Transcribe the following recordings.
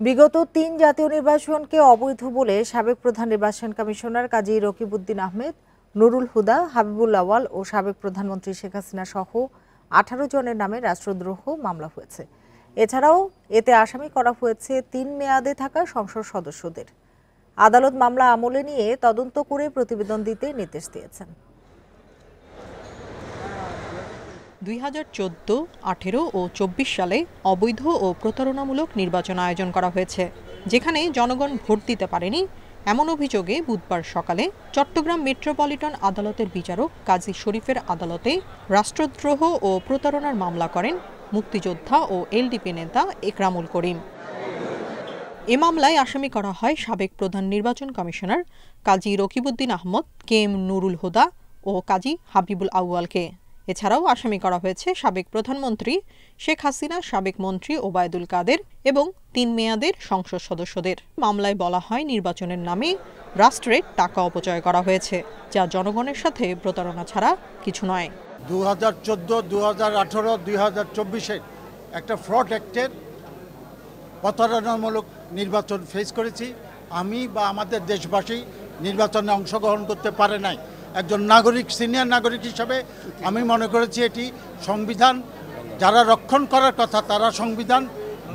বিগত ৩ জাতীয় নির্বাচনকে অবৈধ বলে সাবেক প্রধান নির্বাচন কমিশনার কাজী রকিবউদ্দিন আহমেদ, নুরুল হুদা, হাবিবুল আওয়াল ও সাবেক প্রধানমন্ত্রী শেখ হাসিনা সহ ১৮ জনের নামে রাষ্ট্রদ্রোহ মামলা হয়েছে। এছাড়াও এতে আসামি করা হয়েছে ৩ মেয়াদে থাকা সংসদ সদস্যদের। আদালত মামলা আমলে নিয়ে তদন্ত করে প্রতিবেদন দিতে নির্দেশ দিয়েছেন। ২০১৪, ১৮ ও ২৪ সালে অবৈধ ও প্রতারণামূলক নির্বাচন আয়োজন করা হয়েছে, যেখানে জনগণ ভোট দিতে পারেনি এমন অভিযোগে বুধবার সকালে চট্টগ্রাম মেট্রোপলিটন আদালতের বিচারক কাজী শরীফের আদালতে রাষ্ট্রদ্রোহ ও প্রতারণার মামলা করেন মুক্তিযোদ্ধা ও এলডিপি নেতা একরামুল করিম। এ মামলায় আসামি করা হয় সাবেক প্রধান নির্বাচন কমিশনার কাজী রকিবউদ্দিন আহমদ, কেএম নুরুল হুদা ও কাজী হাবিবুল আউয়ালকে। এছাড়াও আসামি করা হয়েছে সাবেক প্রধানমন্ত্রী শেখ হাসিনা, সাবেক মন্ত্রী ওবায়দুল কাদের এবং ৩ মেয়াদের সংসদ সদস্যদের। মামলায় বলা হয় নির্বাচনের নামে রাষ্ট্রের টাকা অপচয় করা হয়েছে, যা জনগণের সাথে প্রতারণা ছাড়া কিছু নয়। 2014, 2018, 2024-এর একটা ফ্রড অ্যাক্টের প্রতারণামূলক নির্বাচন ফেস করেছি। আমি বা আমাদের দেশবাসী নির্বাচনে অংশগ্রহণ করতে পারে নাই। একজন নাগরিক, সিনিয়র নাগরিক হিসাবে আমি মনে করেছি এটি সংবিধান যারা রক্ষণ করার কথা তারা সংবিধান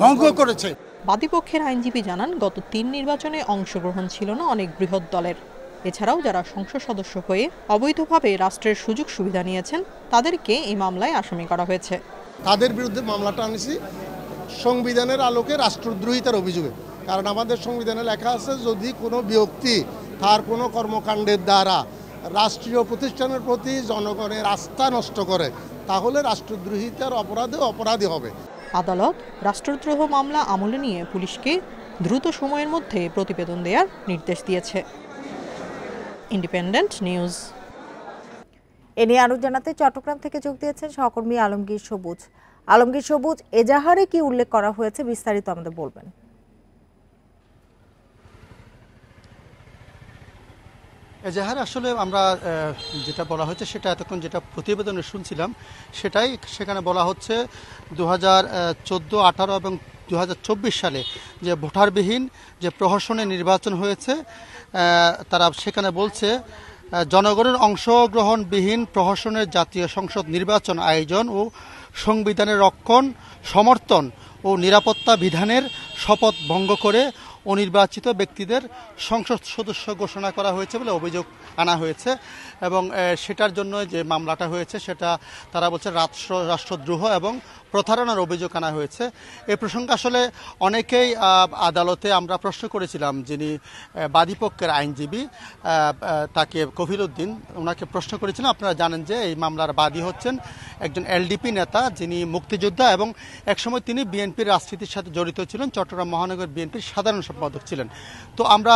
ভঙ্গ করেছে। বাদীপক্ষের আইনজীবী জানান, গত ৩ নির্বাচনে অংশগ্রহণ ছিল না অনেক বৃহৎ দলের। এছাড়াও যারা সংসদ সদস্য হয়ে অবৈধভাবে রাষ্ট্রের সুযোগ সুবিধা নিয়েছেন তাদেরকে এই মামলায় আসামি করা হয়েছে। তাদের বিরুদ্ধে মামলাটা আনেছি সংবিধানের আলোকে রাষ্ট্রদ্রোহিতার অভিযোগে। কারণ আমাদের সংবিধানে লেখা আছে, যদি কোনো ব্যক্তি তার কোনো কর্মকাণ্ডের দ্বারা রাষ্ট্রীয় প্রতিষ্ঠানের প্রতি জনগণের আস্থা নষ্ট করে, তাহলে রাষ্ট্রদ্রোহিতার অপরাধী হবে। আদালত রাষ্ট্রদ্রোহ মামলা আমলে নিয়ে পুলিশকে দ্রুত সময়ের মধ্যে প্রতিবেদন দেওয়ার নির্দেশ দিয়েছে। Independent news. এ নিয়ে আরো জানাতে চট্টগ্রাম থেকে যোগ দিয়েছেন সহকর্মী আলমগীর সবুজ। আলমগীর সবুজ, এজাহারে কি উল্লেখ করা হয়েছে বিস্তারিত আমাদের বলবেন? এজাহারে আসলে আমরা যেটা বলা হয়েছে সেটা এতক্ষণ যেটা প্রতিবেদনে শুনছিলাম সেটাই। সেখানে বলা হচ্ছে 2014, 18 এবং 2024 সালে যে ভোটারবিহীন যে প্রহসনে নির্বাচন হয়েছে, তারা সেখানে বলছে জনগণের অংশগ্রহণবিহীন প্রহসনের জাতীয় সংসদ নির্বাচন আয়োজন ও সংবিধানের রক্ষণ, সমর্থন ও নিরাপত্তা বিধানের শপথ ভঙ্গ করে অনির্বাচিত ব্যক্তিদের সংসদ সদস্য ঘোষণা করা হয়েছে বলে অভিযোগ আনা হয়েছে। এবং সেটার জন্য যে মামলাটা হয়েছে সেটা তারা বলছে রাষ্ট্রদ্রোহ এবং প্রতারণার অভিযোগ আনা হয়েছে। এ প্রসঙ্গে আসলে অনেকেই আদালতে আমরা প্রশ্ন করেছিলাম, যিনি বাদীপক্ষের আইনজীবী তাকে কফিলউদ্দিন, ওনাকে প্রশ্ন করেছিলাম। আপনারা জানেন যে এই মামলার বাদী হচ্ছেন একজন এলডিপি নেতা, যিনি মুক্তিযোদ্ধা এবং একসময় তিনি বিএনপির রাজনীতির সাথে জড়িত ছিলেন, চট্টগ্রাম মহানগর বিএনপির সাধারণ সম্পাদক ছিলেন। তো আমরা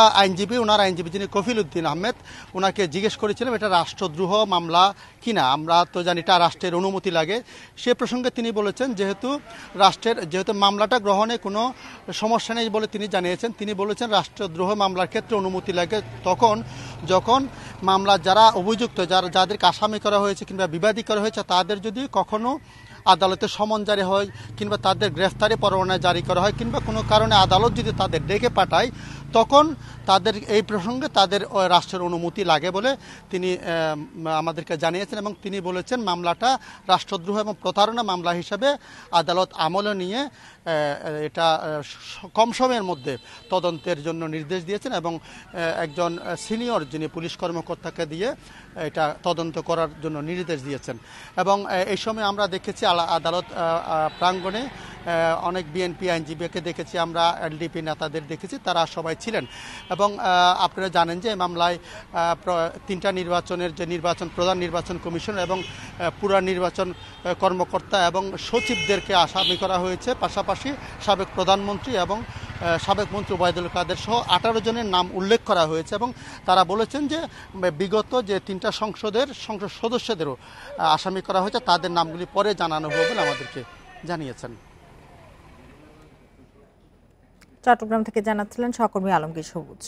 ওনার আইনজীবী যিনি কফিলউদ্দিন আহমেদ, ওনাকে জিজ্ঞেস করেছিলাম এটা রাষ্ট্রদ্রোহ মামলা কিনা। আমরা তো জানি এটা রাষ্ট্রের অনুমতি লাগে। সে প্রসঙ্গে তিনি বলেছেন যেহেতু মামলাটা গ্রহণে কোনো সমস্যা নেই বলে তিনি জানিয়েছেন। তিনি বলেছেন রাষ্ট্রদ্রোহ মামলার ক্ষেত্রে অনুমতি লাগে যখন মামলা যারা অভিযুক্ত, যাদেরকে আসামি করা হয়েছে কিংবা বিবাদী করা হয়েছে, তাদের যদি কখনো আদালতে সমন জারি হয় কিংবা তাদের গ্রেফতারি পরোয়ানা জারি করা হয় কিংবা কোনো কারণে আদালত যদি তাদের ডেকে পাঠায়, তখন তাদের এই প্রসঙ্গে তাদের রাষ্ট্রের অনুমতি লাগে বলে তিনি আমাদেরকে জানিয়েছেন। এবং তিনি বলেছেন মামলাটা রাষ্ট্রদ্রোহ এবং প্রতারণা মামলা হিসাবে আদালত আমলে নিয়ে এটা কম সময়ের মধ্যে তদন্তের জন্য নির্দেশ দিয়েছেন এবং একজন সিনিয়র যিনি পুলিশ কর্মকর্তাকে দিয়ে এটা তদন্ত করার জন্য নির্দেশ দিয়েছেন। এবং এই সময় আমরা দেখেছি আদালত প্রাঙ্গণে অনেক বিএনপি আইনজীবীকে দেখেছি, আমরা এলডিপি নেতাদের দেখেছি, তারা সবাই ছিলেন। এবং আপনারা জানেন যে এই মামলায় 3টা নির্বাচনের যে প্রধান নির্বাচন কমিশন এবং পুরা নির্বাচন কর্মকর্তা এবং সচিবদেরকে আসামি করা হয়েছে। পাশাপাশি সাবেক প্রধানমন্ত্রী এবং সাবেক মন্ত্রী ওবায়দুল কাদের সহ 18 জনের নাম উল্লেখ করা হয়েছে। এবং তারা বলেছেন যে বিগত যে 3টা সংসদ সদস্যদেরও আসামি করা হয়েছে, তাদের নামগুলি পরে জানানো হবে বলে আমাদেরকে জানিয়েছেন। চট্টগ্রাম থেকে জানাচ্ছিলেন সহকর্মী আলমগীর সবুজ।